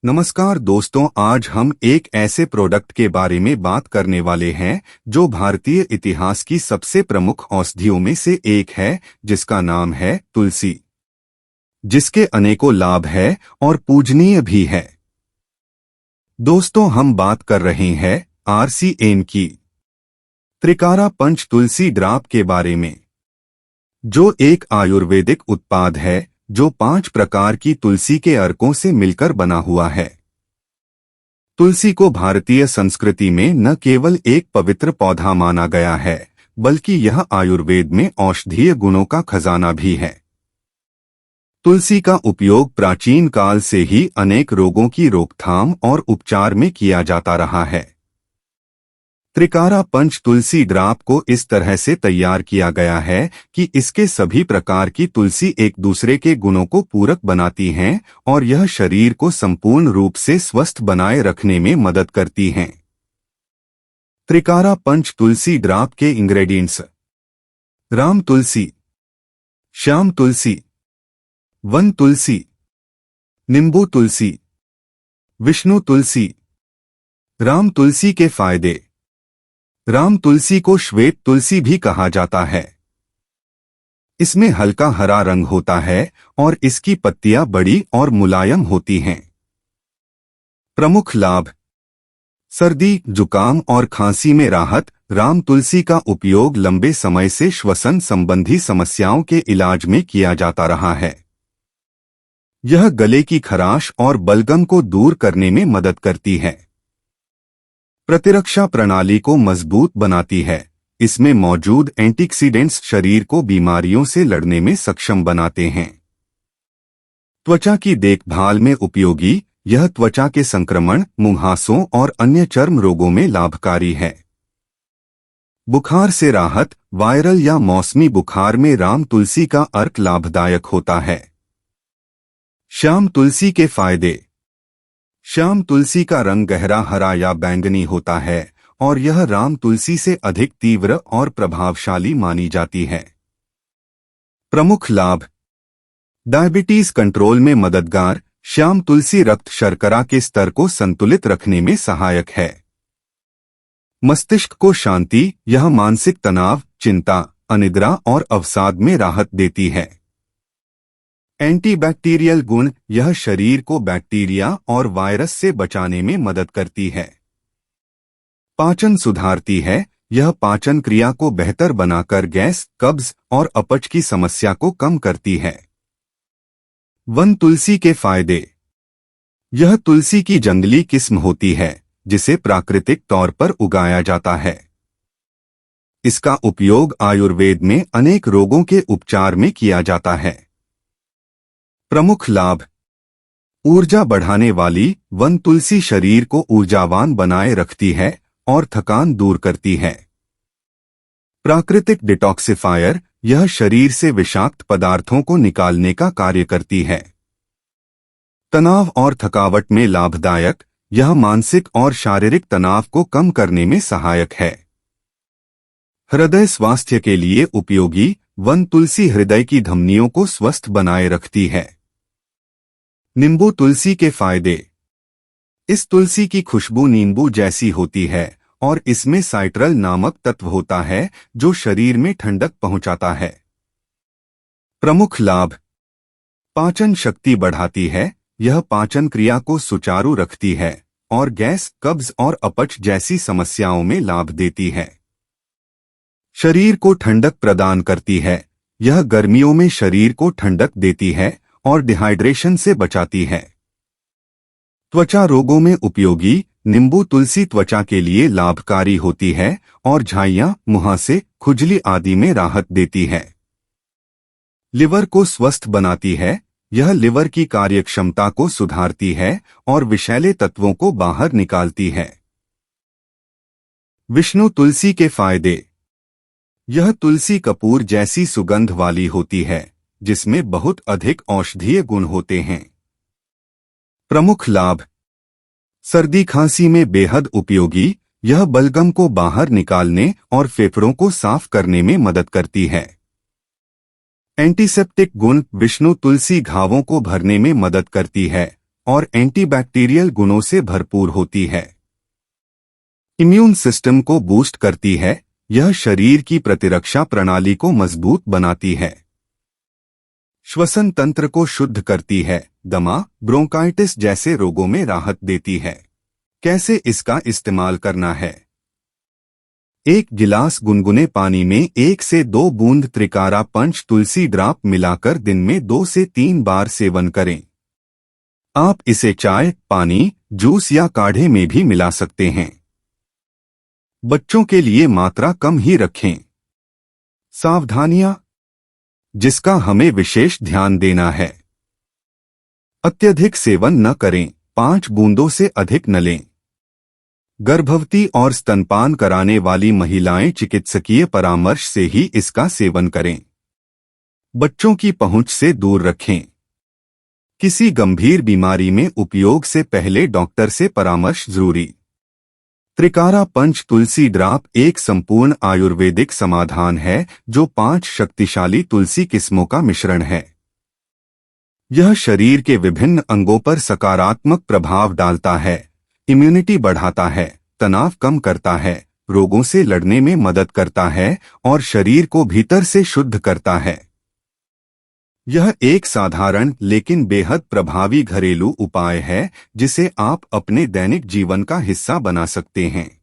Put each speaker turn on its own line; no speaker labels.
नमस्कार दोस्तों, आज हम एक ऐसे प्रोडक्ट के बारे में बात करने वाले हैं जो भारतीय इतिहास की सबसे प्रमुख औषधियों में से एक है, जिसका नाम है तुलसी, जिसके अनेकों लाभ है और पूजनीय भी है। दोस्तों, हम बात कर रहे हैं RCN की त्रिकारा पंच तुलसी ड्राप के बारे में, जो एक आयुर्वेदिक उत्पाद है जो 5 प्रकार की तुलसी के अर्कों से मिलकर बना हुआ है। तुलसी को भारतीय संस्कृति में न केवल एक पवित्र पौधा माना गया है, बल्कि यह आयुर्वेद में औषधीय गुणों का खजाना भी है। तुलसी का उपयोग प्राचीन काल से ही अनेक रोगों की रोकथाम और उपचार में किया जाता रहा है। त्रिकारा पंच तुलसी ड्राप को इस तरह से तैयार किया गया है कि इसके सभी प्रकार की तुलसी एक दूसरे के गुणों को पूरक बनाती हैं और यह शरीर को संपूर्ण रूप से स्वस्थ बनाए रखने में मदद करती हैं। त्रिकारा पंच तुलसी ड्राप के इंग्रेडिएंट्स: राम तुलसी, श्याम तुलसी, वन तुलसी, नींबू तुलसी, विष्णु तुलसी। राम तुलसी के फायदे: राम तुलसी को श्वेत तुलसी भी कहा जाता है। इसमें हल्का हरा रंग होता है और इसकी पत्तियां बड़ी और मुलायम होती हैं। प्रमुख लाभ: सर्दी, जुकाम और खांसी में राहत। राम तुलसी का उपयोग लंबे समय से श्वसन संबंधी समस्याओं के इलाज में किया जाता रहा है। यह गले की खराश और बलगम को दूर करने में मदद करती है। प्रतिरक्षा प्रणाली को मजबूत बनाती है। इसमें मौजूद एंटीऑक्सीडेंट्स शरीर को बीमारियों से लड़ने में सक्षम बनाते हैं। त्वचा की देखभाल में उपयोगी। यह त्वचा के संक्रमण, मुंहासों और अन्य चर्म रोगों में लाभकारी है। बुखार से राहत। वायरल या मौसमी बुखार में राम तुलसी का अर्क लाभदायक होता है। श्याम तुलसी के फायदे: श्याम तुलसी का रंग गहरा हरा या बैंगनी होता है और यह राम तुलसी से अधिक तीव्र और प्रभावशाली मानी जाती है। प्रमुख लाभ: डायबिटीज कंट्रोल में मददगार। श्याम तुलसी रक्त शर्करा के स्तर को संतुलित रखने में सहायक है। मस्तिष्क को शांति। यह मानसिक तनाव, चिंता, अनिद्रा और अवसाद में राहत देती है। एंटीबैक्टीरियल गुण। यह शरीर को बैक्टीरिया और वायरस से बचाने में मदद करती है। पाचन सुधारती है। यह पाचन क्रिया को बेहतर बनाकर गैस, कब्ज और अपच की समस्या को कम करती है। वन तुलसी के फायदे: यह तुलसी की जंगली किस्म होती है जिसे प्राकृतिक तौर पर उगाया जाता है। इसका उपयोग आयुर्वेद में अनेक रोगों के उपचार में किया जाता है। प्रमुख लाभ: ऊर्जा बढ़ाने वाली। वन तुलसी शरीर को ऊर्जावान बनाए रखती है और थकान दूर करती है। प्राकृतिक डिटॉक्सिफायर। यह शरीर से विषाक्त पदार्थों को निकालने का कार्य करती है। तनाव और थकावट में लाभदायक। यह मानसिक और शारीरिक तनाव को कम करने में सहायक है। हृदय स्वास्थ्य के लिए उपयोगी। वन तुलसी हृदय की धमनियों को स्वस्थ बनाए रखती है। नींबू तुलसी के फायदे: इस तुलसी की खुशबू नींबू जैसी होती है और इसमें साइट्रल नामक तत्व होता है जो शरीर में ठंडक पहुंचाता है। प्रमुख लाभ: पाचन शक्ति बढ़ाती है। यह पाचन क्रिया को सुचारू रखती है और गैस, कब्ज और अपच जैसी समस्याओं में लाभ देती है। शरीर को ठंडक प्रदान करती है। यह गर्मियों में शरीर को ठंडक देती है और डिहाइड्रेशन से बचाती है। त्वचा रोगों में उपयोगी। नींबू तुलसी त्वचा के लिए लाभकारी होती है और झाइयां, मुहासे, खुजली आदि में राहत देती है। लिवर को स्वस्थ बनाती है। यह लिवर की कार्यक्षमता को सुधारती है और विषैले तत्वों को बाहर निकालती है। विष्णु तुलसी के फायदे: यह तुलसी कपूर जैसी सुगंध वाली होती है जिसमें बहुत अधिक औषधीय गुण होते हैं। प्रमुख लाभ: सर्दी खांसी में बेहद उपयोगी। यह बलगम को बाहर निकालने और फेफड़ों को साफ करने में मदद करती है। एंटीसेप्टिक गुण। विष्णु तुलसी घावों को भरने में मदद करती है और एंटीबैक्टीरियल गुणों से भरपूर होती है। इम्यून सिस्टम को बूस्ट करती है। यह शरीर की प्रतिरक्षा प्रणाली को मजबूत बनाती है। श्वसन तंत्र को शुद्ध करती है। दमा, ब्रोंकाइटिस जैसे रोगों में राहत देती है। कैसे इसका इस्तेमाल करना है? 1 गिलास गुनगुने पानी में 1 से 2 बूंद त्रिकारा पंच तुलसी ड्राप मिलाकर दिन में 2 से 3 बार सेवन करें। आप इसे चाय, पानी, जूस या काढ़े में भी मिला सकते हैं। बच्चों के लिए मात्रा कम ही रखें। सावधानियां जिसका हमें विशेष ध्यान देना है। अत्यधिक सेवन न करें, 5 बूंदों से अधिक न लें। गर्भवती और स्तनपान कराने वाली महिलाएं चिकित्सकीय परामर्श से ही इसका सेवन करें। बच्चों की पहुंच से दूर रखें। किसी गंभीर बीमारी में उपयोग से पहले डॉक्टर से परामर्श जरूरी। त्रिकारा पंच तुलसी ड्राप एक संपूर्ण आयुर्वेदिक समाधान है जो 5 शक्तिशाली तुलसी किस्मों का मिश्रण है। यह शरीर के विभिन्न अंगों पर सकारात्मक प्रभाव डालता है, इम्यूनिटी बढ़ाता है, तनाव कम करता है, रोगों से लड़ने में मदद करता है और शरीर को भीतर से शुद्ध करता है। यह एक साधारण लेकिन बेहद प्रभावी घरेलू उपाय है जिसे आप अपने दैनिक जीवन का हिस्सा बना सकते हैं।